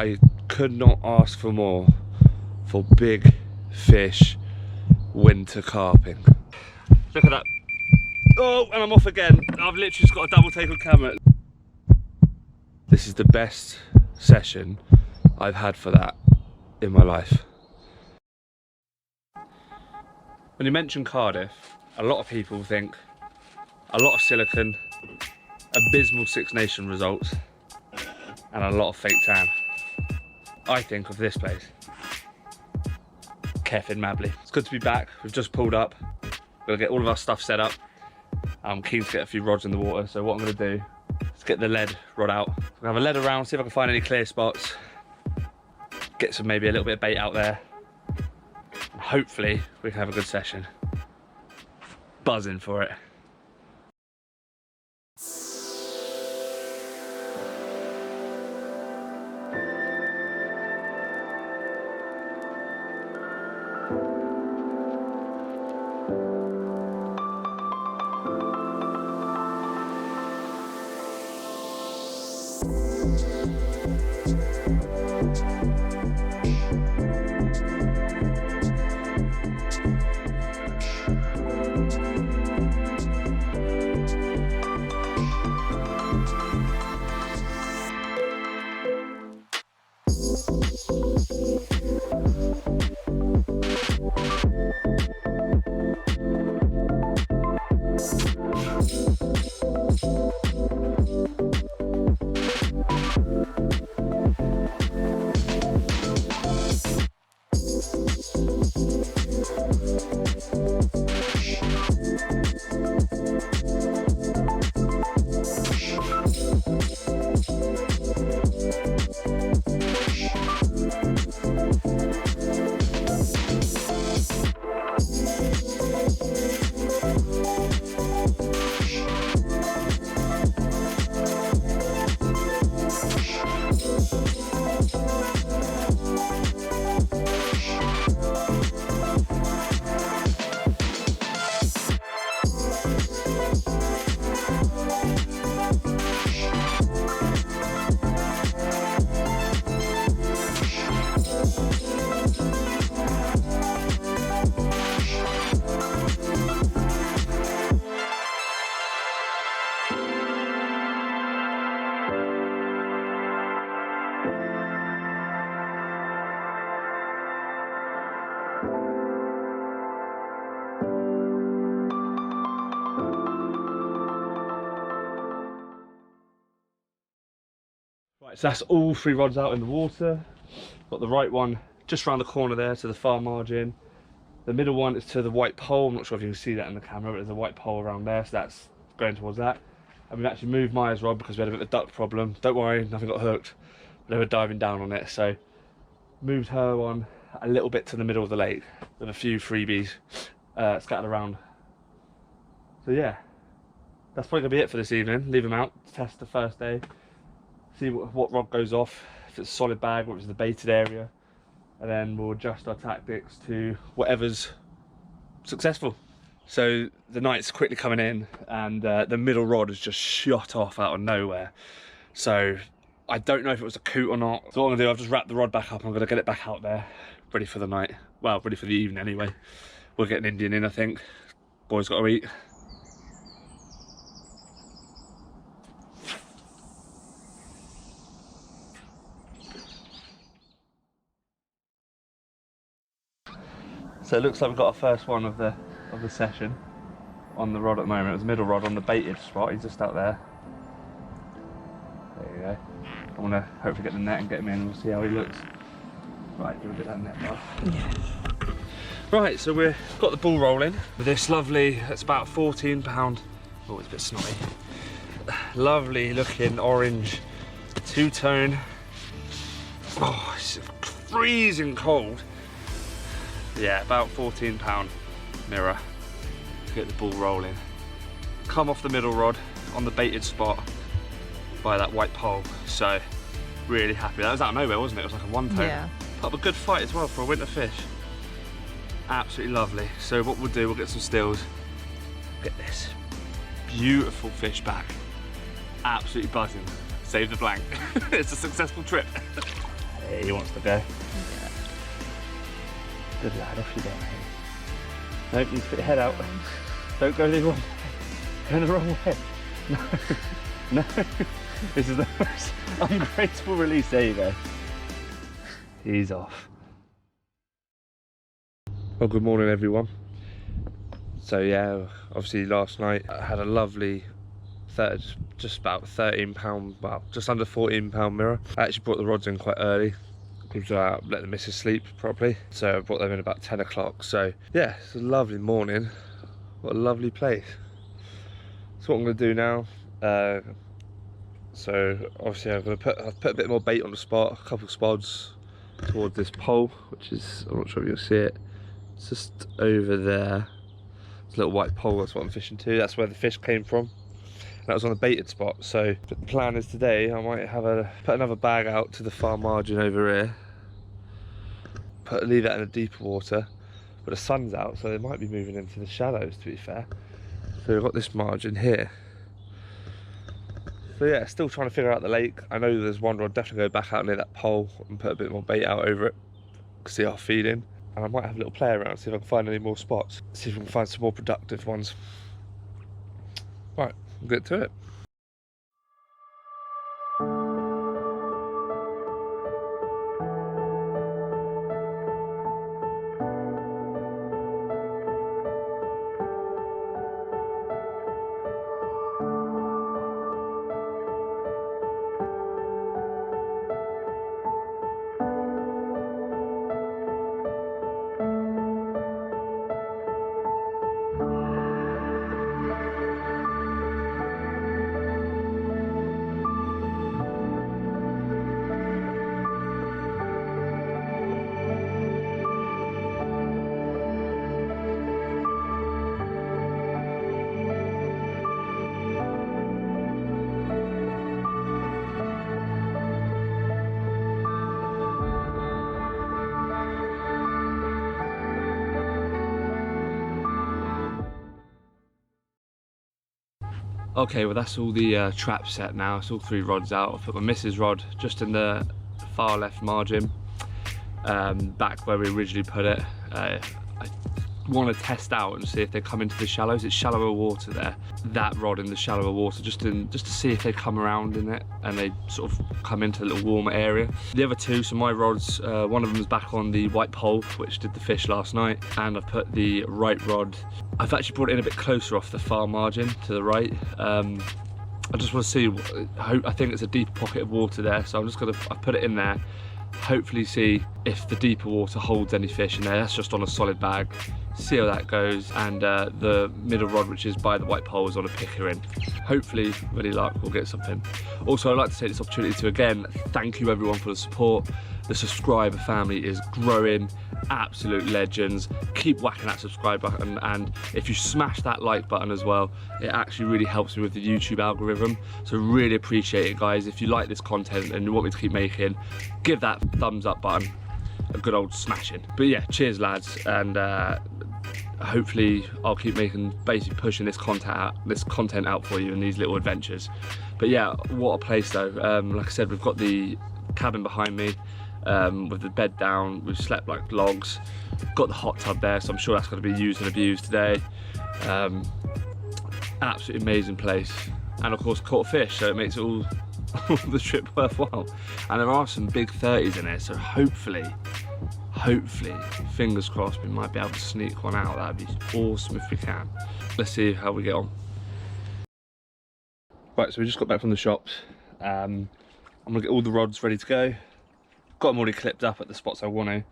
I could not ask for more for big fish winter carping. Look at that. Oh, and I'm off again. I've literally just got a double take on camera. This is the best session I've had for that in my life. When you mention Cardiff, a lot of people think a lot of silicon, abysmal Six Nation results, and a lot of fake tan. I think of this place, Cefyn Mably. It's good to be back. We've just pulled up. We'll get all of our stuff set up. I'm keen to get a few rods in the water, so what I'm going to do is get the lead rod out. I'm going to have a lead around, see if I can find any clear spots, get some, maybe a little bit of bait out there, and hopefully we can have a good session. Buzzing for it. Right, so that's all 3 rods out in the water. Got the right one just around the corner there to the far margin. The middle one is to the white pole. I'm not sure if you can see that in the camera, but there's a white pole around there, so that's going towards that. And we've actually moved Maya's rod because we had a bit of a duck problem. Don't worry, nothing got hooked. They were diving down on it, so moved her one a little bit to the middle of the lake with a few freebies scattered around. So yeah, that's probably gonna be it for this evening. Leave them out, test the first day, see what rod goes off, if it's a solid bag or if it's the baited area, and then we'll adjust our tactics to whatever's successful. So the night's quickly coming in, and the middle rod has just shot off out of nowhere. So I don't know if it was a coot or not. So what I'm gonna do, I've just wrapped the rod back up. I'm gonna get it back out there, ready for the night. Well, ready for the evening anyway. We'll get an Indian in, I think. Boys got to eat. So it looks like we've got our first one of the session on the rod at the moment. It was a middle rod on the baited spot. He's just out there. There you go. I want to hopefully get the net and get him in and we'll see how he looks. Right, do a bit of that net bar. Yeah. Right, so we've got the bull rolling with this lovely, it's about £14. Oh, it's a bit snotty. Lovely looking orange two-tone. Oh, it's freezing cold. Yeah, about £14 mirror to get the bull rolling. Come off the middle rod on the baited spot by that white pole. So really happy. That was out of nowhere, wasn't it? It was like a one-tone. Yeah. Put up a good fight as well for a winter fish. Absolutely lovely. So what we'll do, we'll get some stills. Get this beautiful fish back. Absolutely buzzing. Save the blank. It's a successful trip. he wants to go. Good lad, off you go, mate. Nope, you put your head out. Don't go the wrong way. Go the wrong way. No, no. This is the most ungraceful release. There you go. He's off. Well, good morning, everyone. So yeah, obviously last night I had a lovely just about 13 pound, well, just under 14 pound mirror. I actually brought the rods in quite early because I let the missus sleep properly, so I brought them in about 10 o'clock. So yeah, it's a lovely morning. What a lovely place. So what I'm going to do now, so obviously I've put a bit more bait on the spot, a couple of spods towards this pole, which is, I'm not sure if you'll see it, it's just over there. It's a little white pole, that's what I'm fishing to. That's where the fish came from. And that was on a baited spot. So the plan is today I might have put another bag out to the far margin over here, leave that in the deeper water, but the sun's out, so they might be moving into the shallows, to be fair. So we've got this margin here. So yeah, still trying to figure out the lake. I know there's one rod, definitely go back out near that pole and put a bit more bait out over it, see our feeding. And I might have a little play around, see if I can find any more spots, see if we can find some more productive ones. Right, we'll get to it. Okay, well that's all the trap set now. It's all 3 rods out. I've put my missus rod just in the far left margin, back where we originally put it. I want to test out and see if they come into the shallows. It's shallower water there. That rod in the shallower water, just to see if they come around in it and they sort of come into a little warmer area. The other 2, so my rods, one of them is back on the white pole, which did the fish last night, and I've put the right rod. I've actually brought it in a bit closer off the far margin to the right. I just want to see, I think it's a deep pocket of water there, so I've put it in there, hopefully see if the deeper water holds any fish in there. That's just on a solid bag, see how that goes. And the middle rod, which is by the white pole, is on a picker in. Hopefully, with any luck, we'll get something. Also, I'd like to take this opportunity to again thank you everyone for the support. The subscriber family is growing, absolute legends. Keep whacking that subscribe button, and if you smash that like button as well, it actually really helps me with the YouTube algorithm. So really appreciate it, guys. If you like this content and you want me to keep making, give that thumbs up button a good old smashing. But yeah, cheers lads, and hopefully I'll keep basically pushing this content out for you in these little adventures. But yeah, what a place though. Like I said, we've got the cabin behind me, with the bed down. We've slept like logs, got the hot tub there, so I'm sure that's going to be used and abused today. Absolutely amazing place, and of course caught fish, so it makes it all the trip worthwhile. And there are some big 30s in there, so hopefully, fingers crossed, we might be able to sneak one out. That'd be awesome if we can. Let's see how we get on. Right, so we just got back from the shops. I'm gonna get all the rods ready to go. Got them already clipped up at the spots I want to.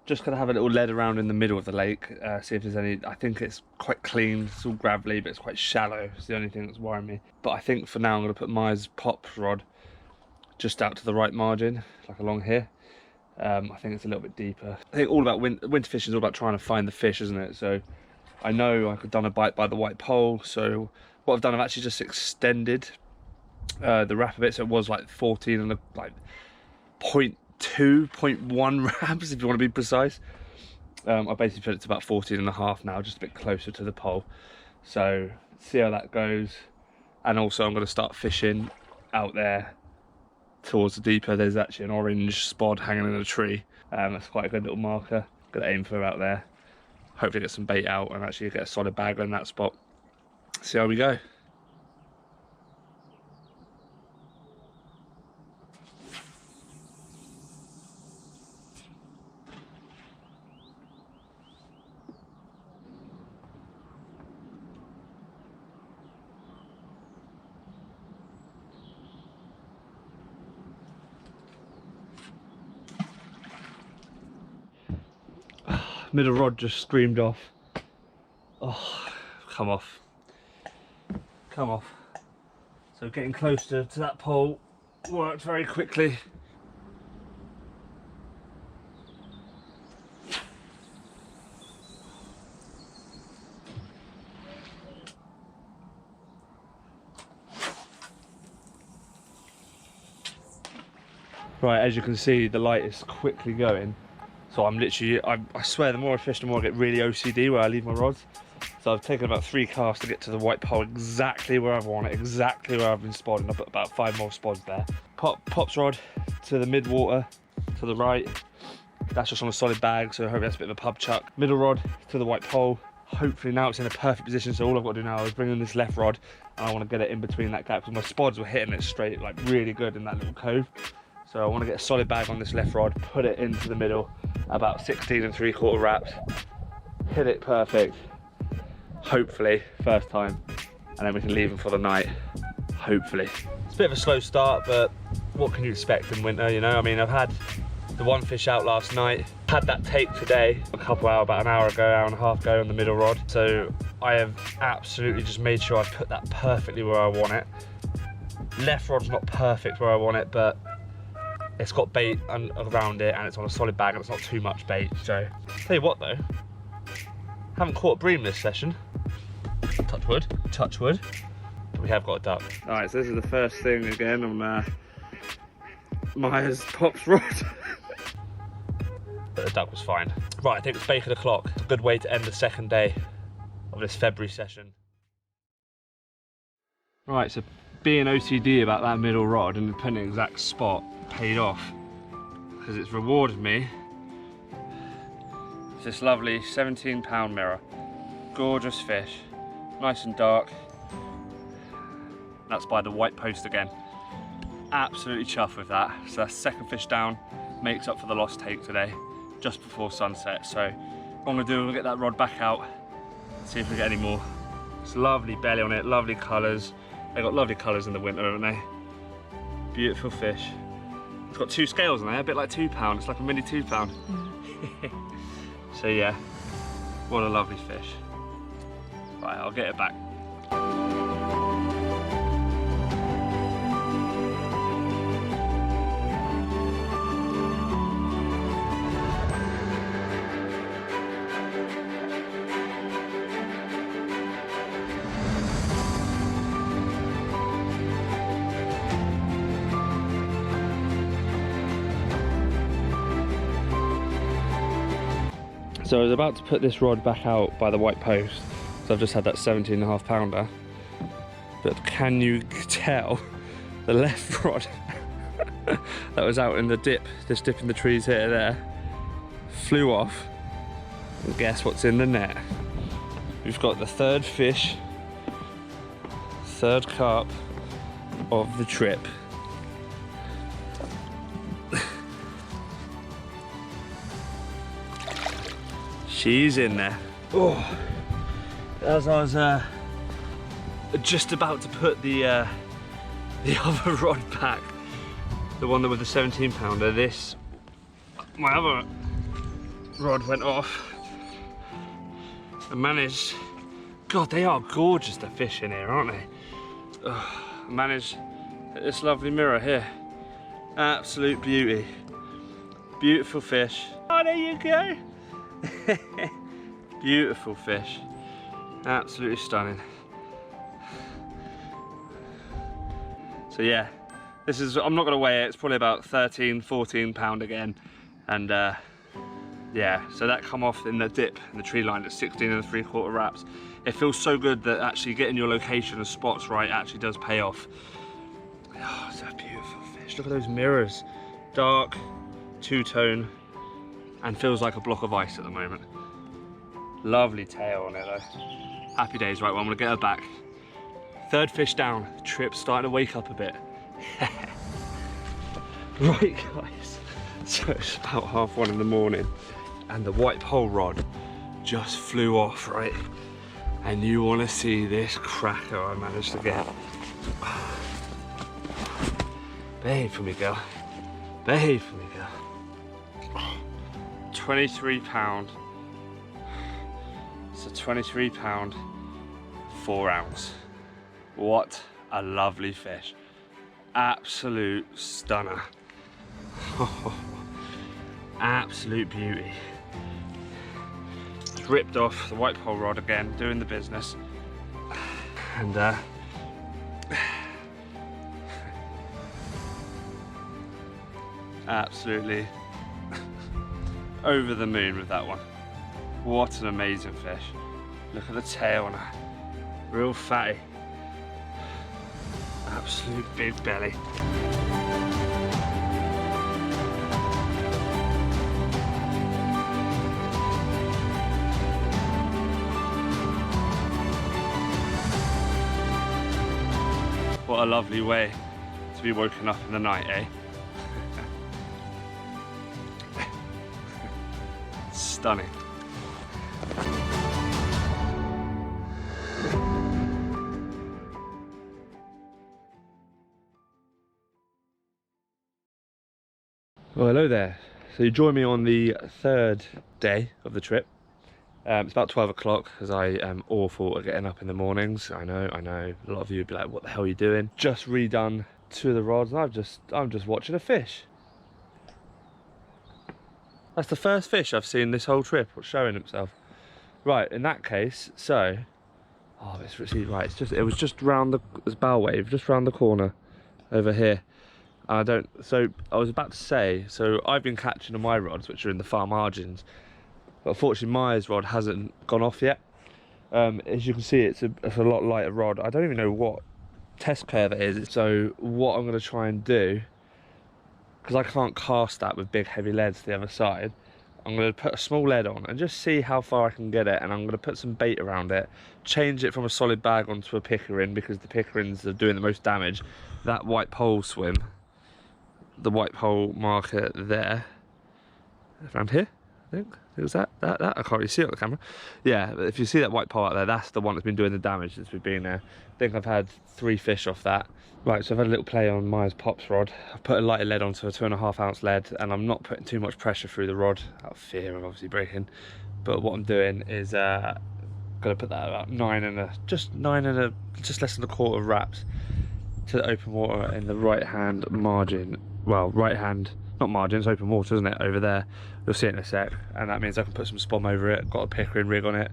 Just gonna have a little lead around in the middle of the lake, see if there's any. I think it's quite clean, it's all gravelly, but it's quite shallow. It's the only thing that's worrying me. But I think for now I'm gonna put Myers Pop rod just out to the right margin, like along here. I think it's a little bit deeper. I think all about winter fishing is all about trying to find the fish, isn't it? So I know I've done a bite by the white pole, so what I've done, I've actually just extended the wrap of it, so it was like 14 and like 0.2, 0.1 wraps if you want to be precise. I basically put it to about 14.5 now, just a bit closer to the pole. So see how that goes. And also I'm going to start fishing out there towards the deeper, there's actually an orange spod hanging in a tree. That's quite a good little marker. Got to aim for out there. Hopefully get some bait out and actually get a solid bag in that spot. See how we go. Middle rod just screamed off. Oh, come off. Come off. So getting closer to that pole worked very quickly. Right, as you can see, the light is quickly going. So I'm literally, I swear, the more I fish, the more I get really OCD where I leave my rods. So I've taken about 3 casts to get to the white pole exactly where I want it, exactly where I've been spotting. I've put about 5 more spods there. Pops rod to the mid water, to the right. That's just on a solid bag, so I hope that's a bit of a pub chuck. Middle rod to the white pole. Hopefully now it's in a perfect position, so all I've got to do now is bring in this left rod, and I want to get it in between that gap, because my spods were hitting it straight, like really good in that little cove. So I want to get a solid bag on this left rod, put it into the middle, about 16 3/4 wraps, hit it perfect, hopefully, first time, and then we can leave them for the night, hopefully. It's a bit of a slow start, but what can you expect in winter, you know? I mean, I've had the one fish out last night, had that take today, about an hour ago, hour and a half ago on the middle rod. So I have absolutely just made sure I put that perfectly where I want it. Left rod's not perfect where I want it, but it's got bait around it and it's on a solid bag and it's not too much bait. So, tell you what though, haven't caught a bream this session. Touch wood, but we have got a duck. All right, so this is the first thing again on Myers Pop's rod. But the duck was fine. Right, I think it's bacon o'clock. It's a good way to end the second day of this February session. Right, so being OCD about that middle rod and putting an exact spot paid off, because it's rewarded me this lovely 17-pound mirror. Gorgeous fish, nice and dark. That's by the white post again. Absolutely chuffed with that. So that's second fish down, makes up for the lost take today, just before sunset. So what I'm gonna do, I'm gonna get that rod back out, see if we get any more. It's lovely belly on it, lovely colours. They've got lovely colours in the winter, haven't they? Beautiful fish. It's got 2 scales on there, a bit like 2 pound. It's like a mini 2 pound. So yeah, what a lovely fish. Right, I'll get it back. So I was about to put this rod back out by the white post, so I've just had that 17.5 pounder. But can you tell the left rod that was out in the dip, this dip in the trees here there, flew off, and guess what's in the net? We've got the third fish, third carp of the trip. She's in there. Oh, as I was just about to put the other rod back, the one that with the 17 pounder, my other rod went off and managed, God, they are gorgeous, the fish in here, aren't they? I managed this lovely mirror here. Absolute beauty. Beautiful fish. Oh, there you go. Beautiful fish, absolutely stunning. So yeah, this is, I'm not going to weigh it, it's probably about 13-14 pound again, and yeah, so that come off in the dip in the tree line at 16 3/4 wraps. It feels so good that actually getting your location and spots right actually does pay off. Oh, it's a beautiful fish. fish. Look at those mirrors. Dark, two-tone, and feels like a block of ice at the moment. Lovely tail on it though. Happy days. Right, well, I'm gonna get her back. Third fish down. Trip's starting to wake up a bit. Right, guys. So it's about 1:30 in the morning, and the white pole rod just flew off, right? And you want to see this cracker I managed to get. Behave for me, girl. Behave for me, girl. 23 pound. It's a 23 pound, 4 ounce. What a lovely fish. Absolute stunner. Absolute beauty. It's ripped off the white pole rod again, doing the business. And absolutely over the moon with that one. What an amazing fish. Look at the tail on her. Real fatty. Absolute big belly. What a lovely way to be woken up in the night, eh? Stunning. Well, hello there. So you join me on the third day of the trip. It's about 12 o'clock, as I am awful at getting up in the mornings. I know. A lot of you would be like, what the hell are you doing? Just redone 2 of the rods, and I'm just watching a fish. That's the first fish I've seen this whole trip showing himself. Right, in that case, so, oh, it's right. It was just round this bow wave, just round the corner over here. And so I was about to say, so I've been catching on my rods, which are in the far margins, but unfortunately Maya's rod hasn't gone off yet. As you can see, it's a lot lighter rod. I don't even know what test pair that is. So what I'm going to try and do, because I can't cast that with big heavy leads to the other side, I'm going to put a small lead on and just see how far I can get it, and I'm going to put some bait around it, change it from a solid bag onto a pickering, because the pickerings are doing the most damage. That white pole swim, the white pole marker there, around here, I think. It was that I can't really see it on the camera. Yeah, but if you see that white pole out there, that's the one that's been doing the damage since we've been there. I think I've had 3 fish off that. Right, so I've had a little play on Maya's pops rod. I've put a lighter lead onto a 2.5 ounce lead, and I'm not putting too much pressure through the rod out of fear of obviously breaking. But what I'm doing is gonna put that about just less than a quarter wraps to the open water in the right hand margin. Well, right hand, not margin, it's open water, isn't it, over there. You'll see it in a sec, and that means I can put some spom over it, got a pickering rig on it,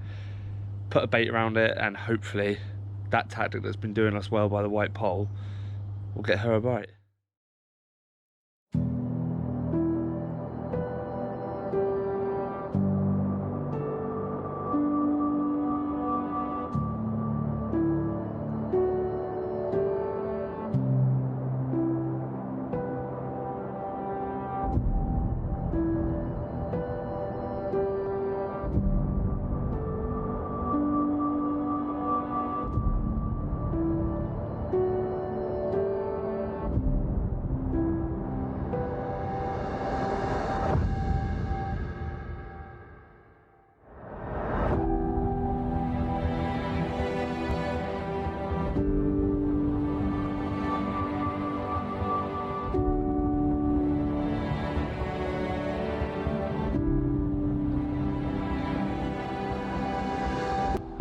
put a bait around it, and hopefully that tactic that's been doing us well by the white pole will get her a bite.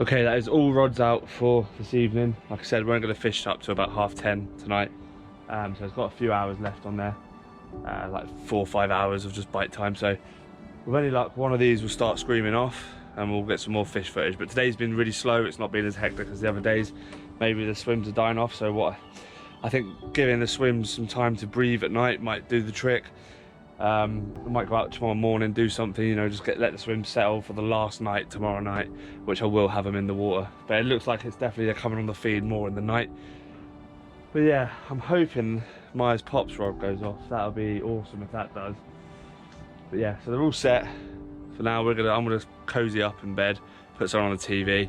Okay, that is all rods out for this evening. Like I said, we're going to fish up to about 10:30 tonight. So it's got a few hours left on there, like 4 or 5 hours of just bite time. So with any luck, one of these will start screaming off and we'll get some more fish footage. But today's been really slow. It's not been as hectic as the other days. Maybe the swims are dying off. So I think giving the swims some time to breathe at night might do the trick. I might go out tomorrow morning, do something, you know, just let the swim settle for the last night tomorrow night, which I will have them in the water. But it looks like it's definitely they're coming on the feed more in the night. But yeah, I'm hoping Myers Pop's rod goes off. That'll be awesome if that does. But yeah, so they're all set. For now, I'm gonna cozy up in bed, put something on the TV,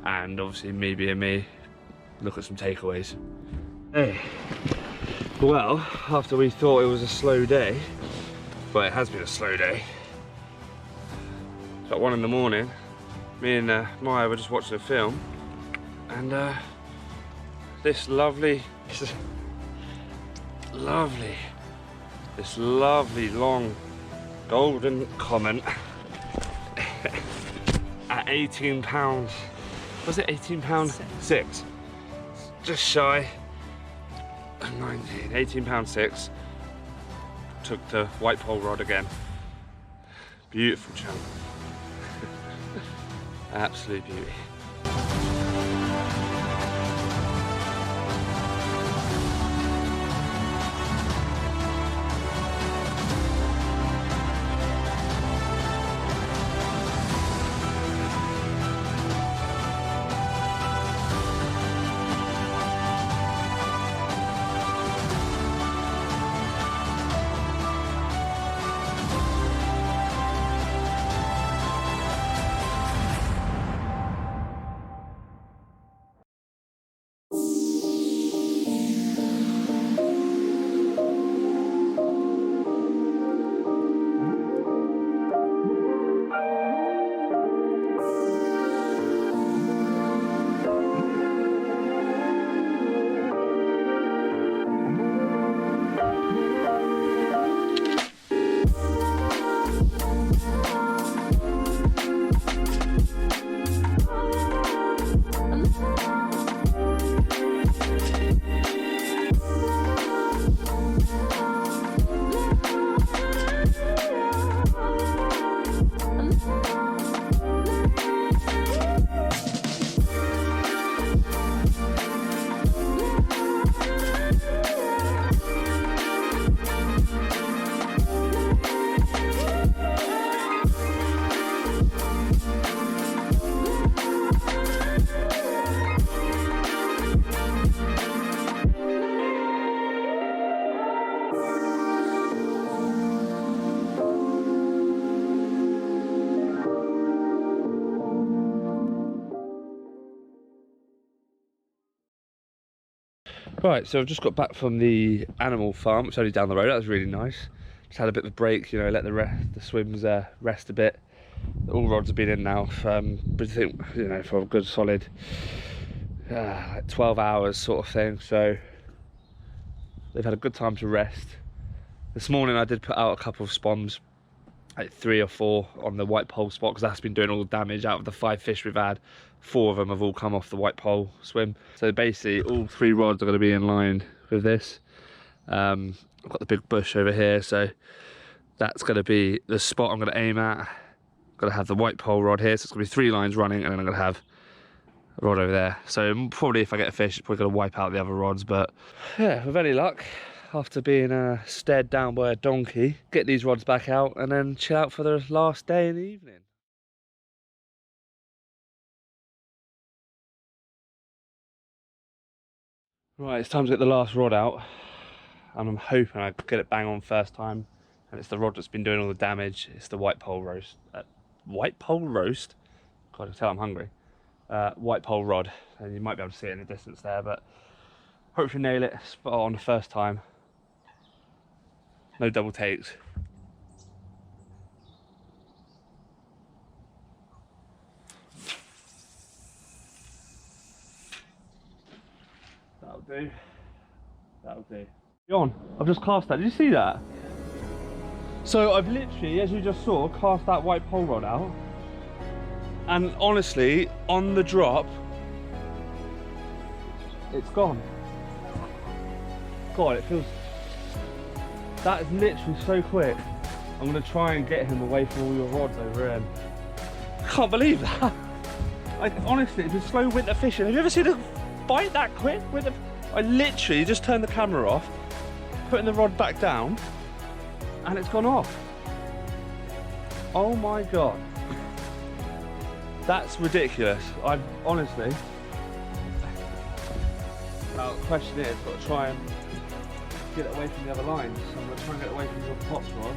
and obviously me being me, look at some takeaways. Hey, well, after we thought it was a slow day, well, it has been a slow day. It's like 1 in the morning. Me and Maya were just watching a film, and this lovely long golden common at £18. Was it £18? Six. Just shy of 19. £18.6. Took the white pole rod again. Beautiful chunk. Absolute beauty. Right, so I've just got back from the animal farm. It's only down the road. That was really nice. Just had a bit of a break, you know, let the swims rest a bit. All rods have been in now, but I think, you know, for a good solid like 12 hours sort of thing. So they've had a good time to rest. This morning I did put out a couple of spoms, like 3 or 4 on the white pole spot, because that's been doing all the damage. Out of the 5 fish we've had, 4 of them have all come off the white pole swim. So basically all 3 rods are going to be in line with this. I've got the big bush over here, so that's going to be the spot I'm going to aim at. I'm going to have the white pole rod here, so it's going to be 3 lines running, and then I'm going to have a rod over there. So probably if I get a fish, it's probably going to wipe out the other rods. But yeah, with any luck, after being stared down by a donkey, get these rods back out and then chill out for the last day in the evening. Right, it's time to get the last rod out, and I'm hoping I get it bang on first time. And it's the rod that's been doing all the damage. It's the white pole roast. White pole roast? God, I can tell I'm hungry. White pole rod, and you might be able to see it in the distance there, but hopefully nail it spot on the first time. No double takes. That'll do. That'll do. John, I've just cast that. Did you see that? So I've literally, as you just saw, cast that white pole rod out. And honestly, on the drop, it's gone. God, it feels... That is literally so quick. I'm going to try and get him away from all your rods over him. I can't believe that. Like, honestly, it's a slow winter fishing. Have you ever seen a bite that quick? I literally just turned the camera off, putting the rod back down, and it's gone off. Oh my God. That's ridiculous. Honestly, Now the question is, got to try and get it away from the other lines. So I'm going to try and get it away from your pots rod.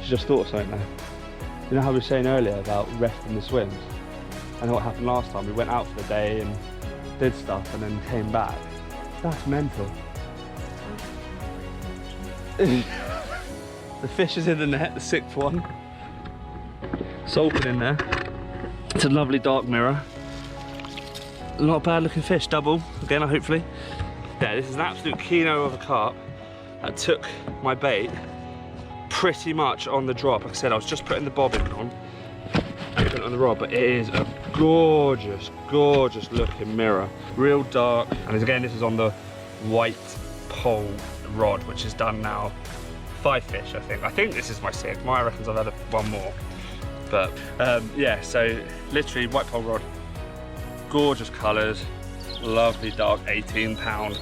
Just thought of something there. You know how we were saying earlier about resting the swims? And what happened last time? We went out for the day and did stuff and then came back. That's mental. The fish is in the net, the 6th one. It's open in there. It's a lovely dark mirror. Not a bad looking fish, double, again hopefully. Yeah, this is an absolute keno of a carp that took my bait pretty much on the drop. Like I said, I was just putting the bobbin on and putting it on the rod, but it is a gorgeous, gorgeous looking mirror. Real dark, and again, this is on the white pole rod, which is done now 5 fish, I think. I think this is my 6th. My reckons I've had one more. But yeah, so literally white pole rod, gorgeous colours, lovely dark 18-pound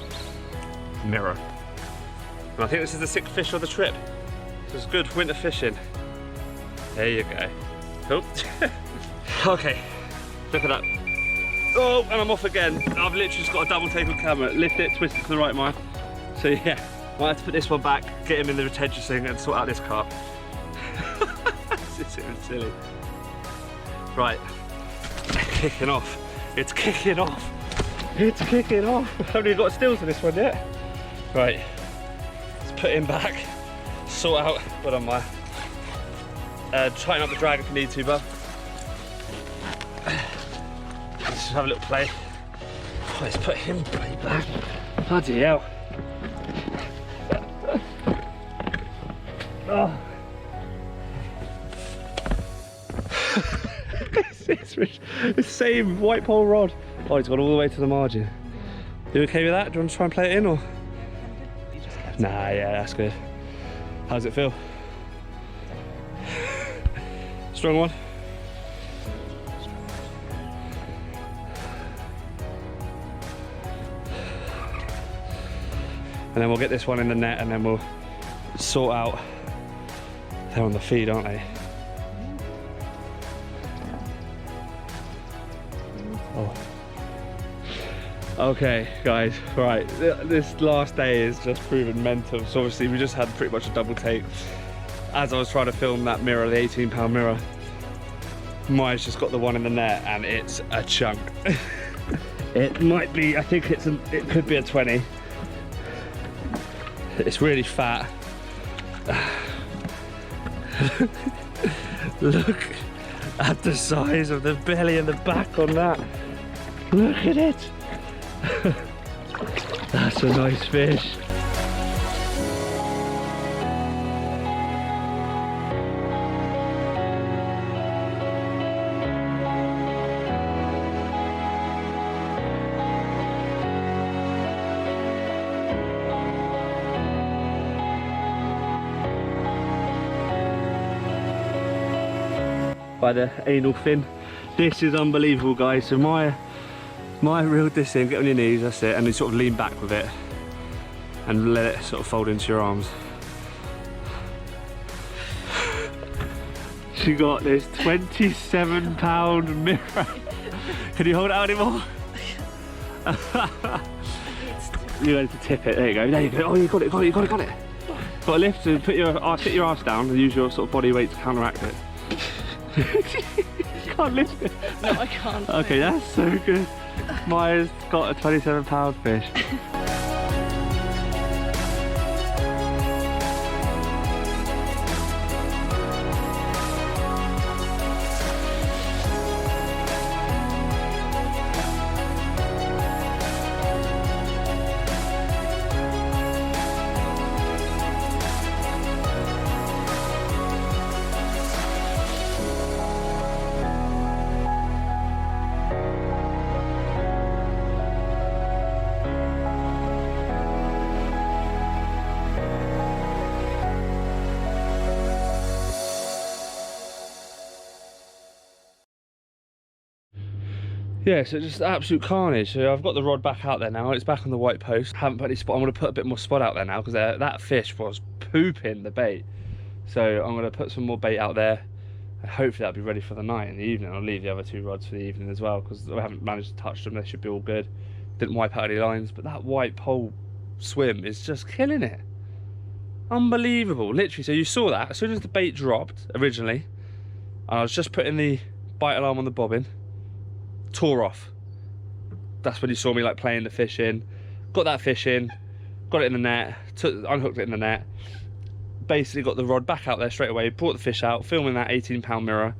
mirror. And I think this is the 6th fish of the trip. So it's good winter fishing. There you go. Cool. Okay, look at that. Oh, and I'm off again. I've literally just got a double take on camera. Lift it, twist it to the right, Maya. So yeah, might have to put this one back, get him in the retention thing and sort out this carp. It's silly. Right, kicking off. It's kicking off. It's kicking off. I haven't even got stills in this one yet. Right, let's put him back, sort out, put on my, tighten up the drag if you need to, bud. Let's just have a little play. Oh, let's put him way back. Bloody hell. Oh. It's the same white pole rod. Oh, it's gone all the way to the margin. You okay with that? Do you want to try and play it in or? Nah, yeah, that's good. How's it feel? Strong one? And then we'll get this one in the net and then we'll sort out. They're on the feed, aren't they? Oh. Okay, guys, right. This last day is just proven mental. So obviously we just had pretty much a double take. As I was trying to film that mirror, the 18-pound mirror, Maya's just got the one in the net and it's a chunk. It might be, I think it could be a 20. It's really fat. Look at the size of the belly and the back on that. Look at it. That's a nice fish. By the anal fin. This is unbelievable, guys. So my reeled this in, get on your knees, that's it, and then sort of lean back with it and let it sort of fold into your arms. She got this 27-pound mirror. Can you hold it out anymore? You need to tip it, there you go, there you go. Oh, you got it, got it, got it, got it. Got to lift and put your arse down and use your sort of body weight to counteract it. You can't lift it. No, I can't. Okay, that's so good. Maya's got a 27-pound fish. Yeah, so just absolute carnage. So I've got the rod back out there now. It's back on the white post. Haven't put any spot. I'm going to put a bit more spot out there now because that fish was pooping the bait. So I'm going to put some more bait out there and hopefully that'll be ready for the night. In the evening I'll leave the other 2 rods for the evening as well, because I haven't managed to touch them. They should be all good. Didn't wipe out any lines, but that white pole swim is just killing it. Unbelievable, literally. So you saw that as soon as the bait dropped originally, and I was just putting the bite alarm on the bobbin, tore off. That's when you saw me like playing the fish in. Got that fish in, got it in the net, unhooked it in the net, basically got the rod back out there straight away, brought the fish out, filming that 18-pound mirror,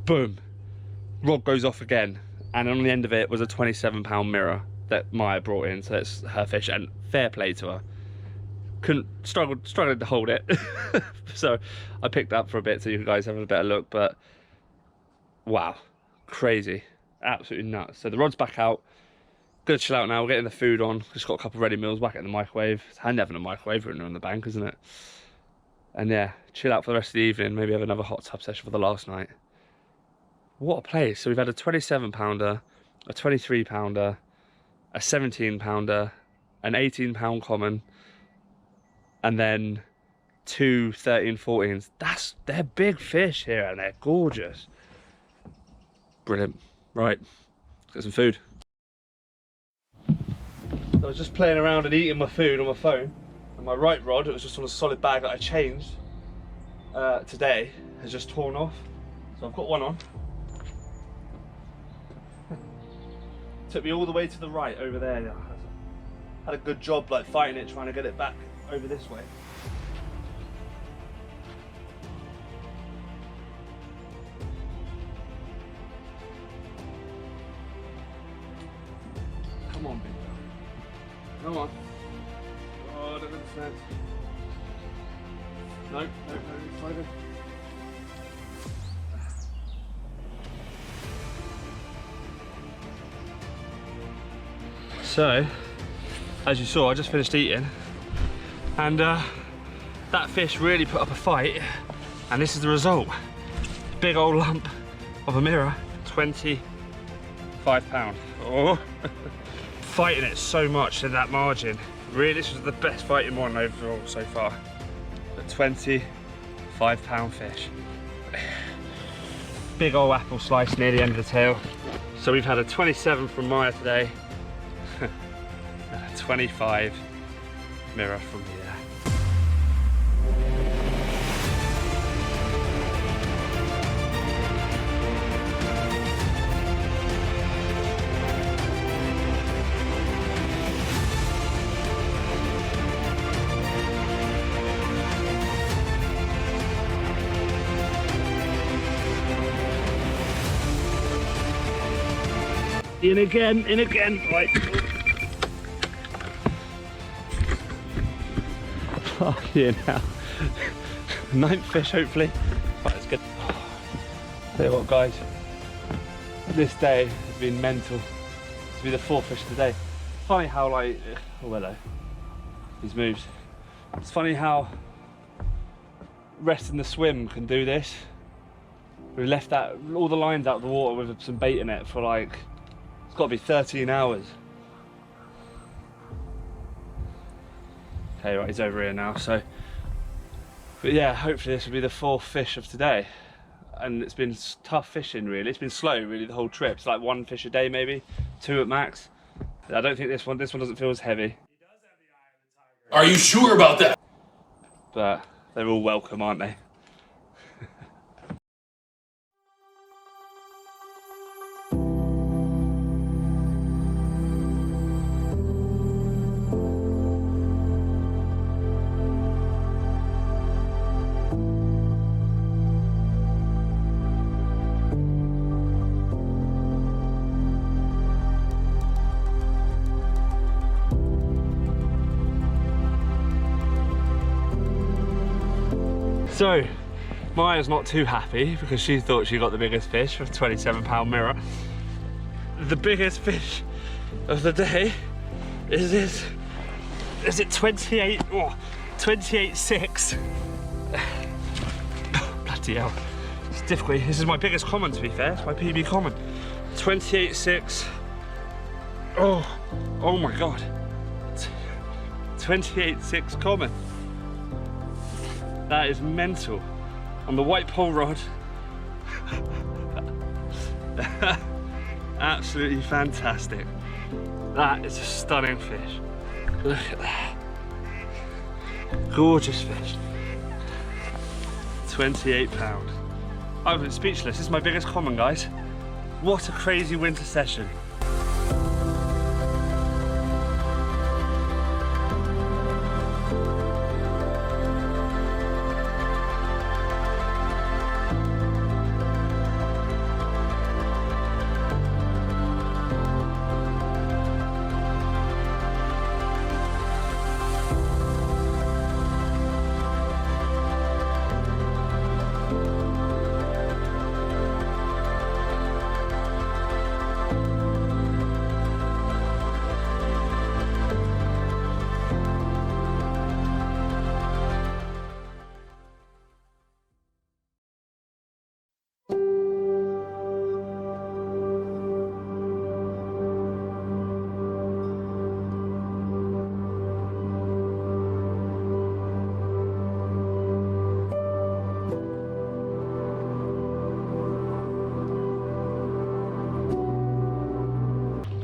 boom, rod goes off again, and on the end of it was a 27-pound mirror that Maya brought in, so it's her fish, and fair play to her. Struggled to hold it. So I picked up for a bit so you guys have a better look, but wow, crazy, absolutely nuts. So the rod's back out, gonna chill out now. We're getting the food on, just got a couple of ready meals back in the microwave. It's handy having a microwave when you're on the bank, isn't it? And yeah, chill out for the rest of the evening, maybe have another hot tub session for the last night. What a place. So we've had a 27-pounder, a 23-pounder, a 17-pounder, an 18-pound common, and then 2 13-14s. They're big fish here and they're gorgeous. Brilliant. Right, let's get some food. I was just playing around and eating my food on my phone, and my right rod, it was just on a solid bag that I changed today, has just torn off. So I've got one on. Took me all the way to the right over there. Had a good job like fighting it, trying to get it back over this way. Come on, big girl. Come on. Oh, don't understand. No, it's fine. So, as you saw, I just finished eating, and that fish really put up a fight, and this is the result. Big old lump of a mirror, 25 pound. Oh. Fighting it so much in that margin. Really, this was the best fighting one overall so far. A 25 pound fish. Big old apple slice near the end of the tail. So we've had a 27 from Maya today. And a 25 mirror from here. In again, right. Fucking hell. 9th fish, hopefully. Right, it's good. Tell you what, guys, this day has been mental. To be the 4th fish today. Funny how, like, oh hello, these moves. It's funny how resting the swim can do this. We left that all the lines out of the water with some bait in it for like, it's got to be 13 hours. Okay, right, he's over here now, so. But yeah, hopefully this will be the 4th fish of today. And it's been tough fishing, really. It's been slow, really, the whole trip. It's like 1 fish a day, maybe, 2 at max. I don't think this one doesn't feel as heavy. Are you sure about that? But they're all welcome, aren't they? So, Maya's not too happy because she thought she got the biggest fish with a 27-pound mirror. The biggest fish of the day is it 28, oh, 28.6. Bloody hell, it's difficult. This is my biggest common, to be fair. It's my PB common. 28.6. Oh my God. 28.6 common. That is mental. On the white pole rod Absolutely fantastic. That is a stunning fish. Look at that. Gorgeous fish. £28. I've been speechless. This is my biggest common, guys. What a crazy winter session.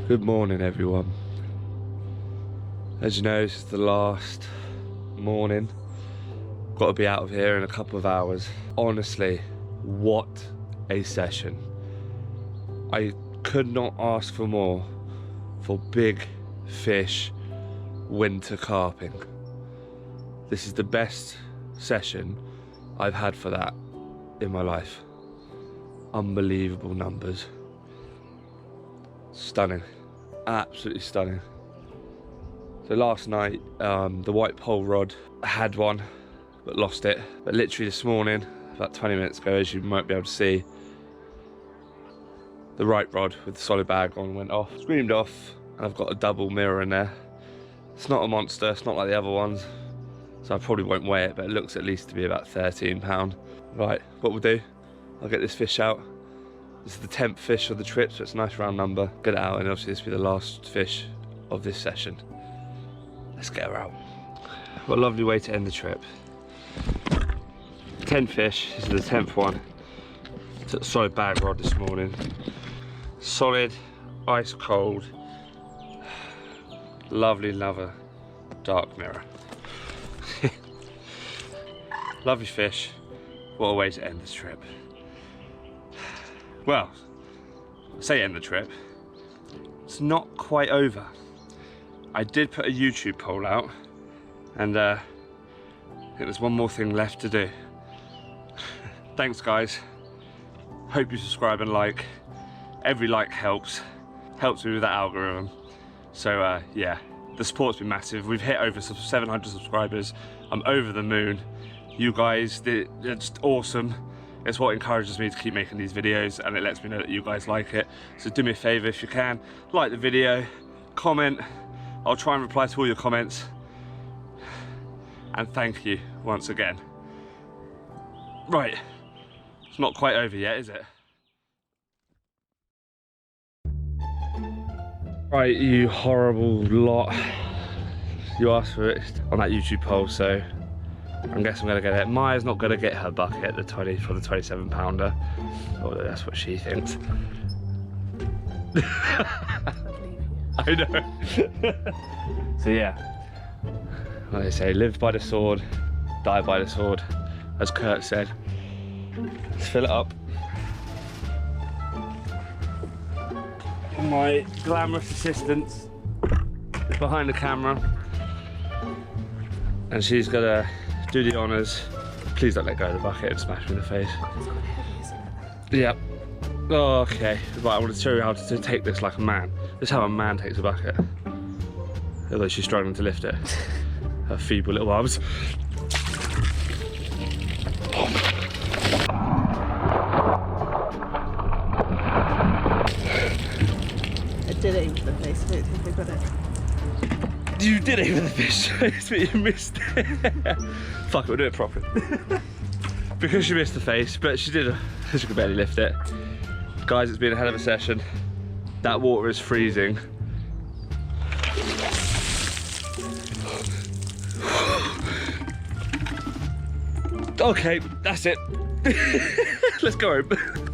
Good morning, everyone. As you know, this is the last morning. Got to be out of here in a couple of hours. Honestly, what a session. I could not ask for more for big fish winter carping. This is the best session I've had for that in my life. Unbelievable numbers. Stunning. Absolutely stunning. So last night, the white pole rod, I had one, but lost it. But literally this morning, about 20 minutes ago, as you might be able to see, the right rod with the solid bag on went off, screamed off, and I've got a double mirror in there. It's not a monster, it's not like the other ones, so I probably won't weigh it, but it looks at least to be about £13. Right, what we'll do, I'll get this fish out. This is the 10th fish of the trip, so it's a nice round number. Get it out, and obviously this will be the last fish of this session. Let's get her out. What a lovely way to end the trip. 10 fish, this is the 10th one. Took a solid bag rod this morning. Solid, ice cold, lovely lover, dark mirror. Lovely fish. What a way to end this trip. Well, I say end the trip, it's not quite over. I did put a YouTube poll out, and I think there's one more thing left to do. Thanks guys, hope you subscribe and like. Every like helps me with that algorithm. So yeah, the support's been massive. We've hit over 700 subscribers. I'm over the moon. You guys, they're just awesome. It's what encourages me to keep making these videos, and it lets me know that you guys like it. So do me a favor if you can, like the video, comment. I'll try and reply to all your comments. And thank you once again. Right, it's not quite over yet, is it? Right, you horrible lot. You asked for it on that YouTube poll, so I guess I'm gonna get it. Maya's not gonna get her bucket, the 20 for the 27 pounder. Although that's what she thinks. I know. So yeah, like they say, live by the sword, die by the sword, as Kurt said. Let's fill it up. My glamorous assistant is behind the camera, and she's gonna do the honours. Please don't let go of the bucket and smash me in the face. It's quite heavy, isn't it? Yep. Oh, okay. Right, I want to show you how to take this like a man. This is how a man takes a bucket. Although she's struggling to lift it. Her feeble little arms. I did aim for the face, I don't think I got it. You did aim for the fish face, but you missed it. Fuck it, we'll do it properly. Because she missed the face, but she did, she could barely lift it. Guys, it's been a hell of a session. That water is freezing. Okay, that's it. Let's go home.